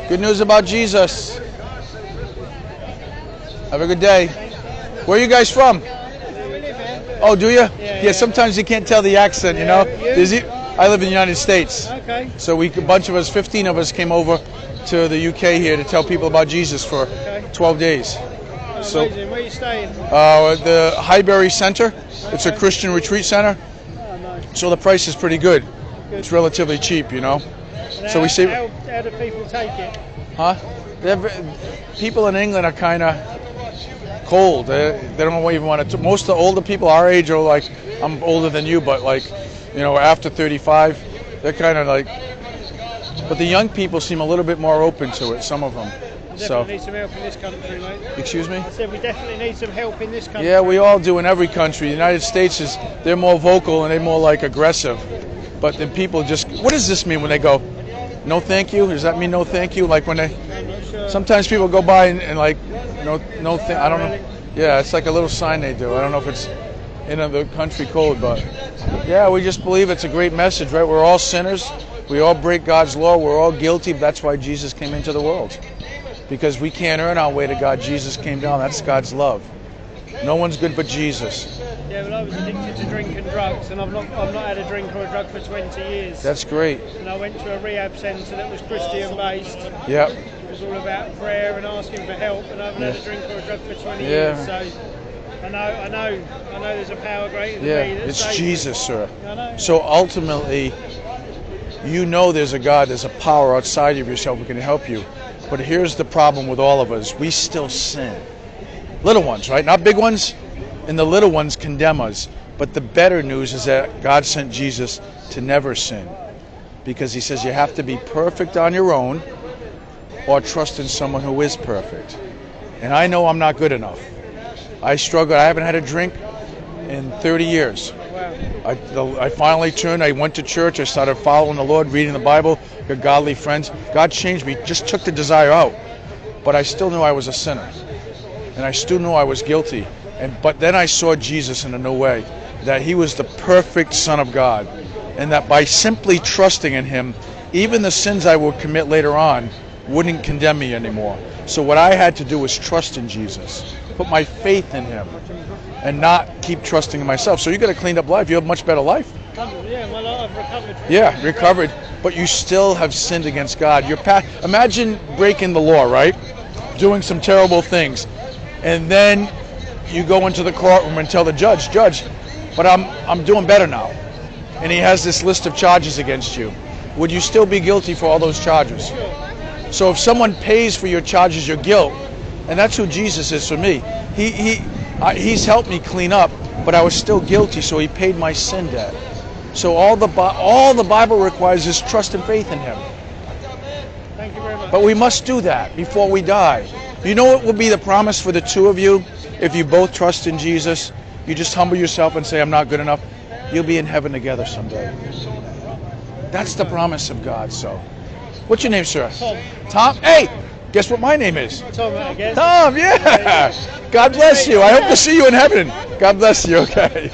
Good news about Jesus. Have a good day. Where are you guys from? Oh, do you? Yeah, sometimes you can't tell the accent, you know. I live in the United States. Okay. So a bunch of us, 15 of us, came over to the UK here to tell people about Jesus for 12 days. Oh, so, amazing. Where are you staying? The Highbury Center. It's a Christian retreat center. Oh, nice. So the price is pretty good. It's relatively cheap, you know. And So we say, how do people take it? huh? People in England are kind of cold. They don't even want to. Most of the older people our age are like, I'm older than you, but like, you know, after 35, they're kind of like. But the young people seem a little bit more open to it. Some of them. Definitely need some help in this country, mate. Excuse me? I said we definitely need some help in this country. Yeah, we all do in every country. The United States they're more vocal and they're more like aggressive. But then people just, what does this mean when they go, no thank you? Does that mean no thank you? Like when they, sometimes people go by and like, I don't know. Yeah, it's like a little sign they do. I don't know if it's in the country code, but yeah, we just believe it's a great message, right? We're all sinners. We all break God's law. We're all guilty. That's why Jesus came into the world. Because we can't earn our way to God. Jesus came down. That's God's love. No one's good but Jesus. Yeah, well, I was addicted to drink and drugs, and I've not had a drink or a drug for 20 years. That's great. And I went to a rehab centre that was Christian-based. Yep. It was all about prayer and asking for help, and I haven't had a drink or a drug for 20 years. So I know there's a power greater than me. It's Jesus, sir. I know. So ultimately, you know there's a God, there's a power outside of yourself who can help you. But here's the problem with all of us. We still sin. Little ones, right? Not big ones. And the little ones condemn us. But the better news is that God sent Jesus to never sin. Because he says you have to be perfect on your own or trust in someone who is perfect. And I know I'm not good enough. I struggle. I haven't had a drink in 30 years. I finally turned. I went to church. I started following the Lord, reading the Bible, got godly friends. God changed me, just took the desire out. But I still knew I was a sinner. And I still knew I was guilty. But then I saw Jesus in a new way, that he was the perfect Son of God. And that by simply trusting in him, even the sins I would commit later on wouldn't condemn me anymore. So what I had to do was trust in Jesus, put my faith in him, and not keep trusting in myself. So you got a cleaned up life. You have a much better life. Yeah, my life recovered. Yeah, recovered. But you still have sinned against God. Imagine breaking the law, right? Doing some terrible things. And then you go into the courtroom and tell the judge, but I'm doing better now. And he has this list of charges against you. Would you still be guilty for all those charges? So if someone pays for your charges, your guilt, and that's who Jesus is for me. He's helped me clean up, but I was still guilty, so he paid my sin debt. So all the Bible requires is trust and faith in him. Thank you very much. But we must do that before we die. You know what will be the promise for the two of you? If you both trust in Jesus, you just humble yourself and say, I'm not good enough. You'll be in heaven together someday. That's the promise of God. So, what's your name, sir? Tom. Tom? Hey, guess what my name is? Tom, I guess. Tom, yeah. God bless you. I hope to see you in heaven. God bless you, okay.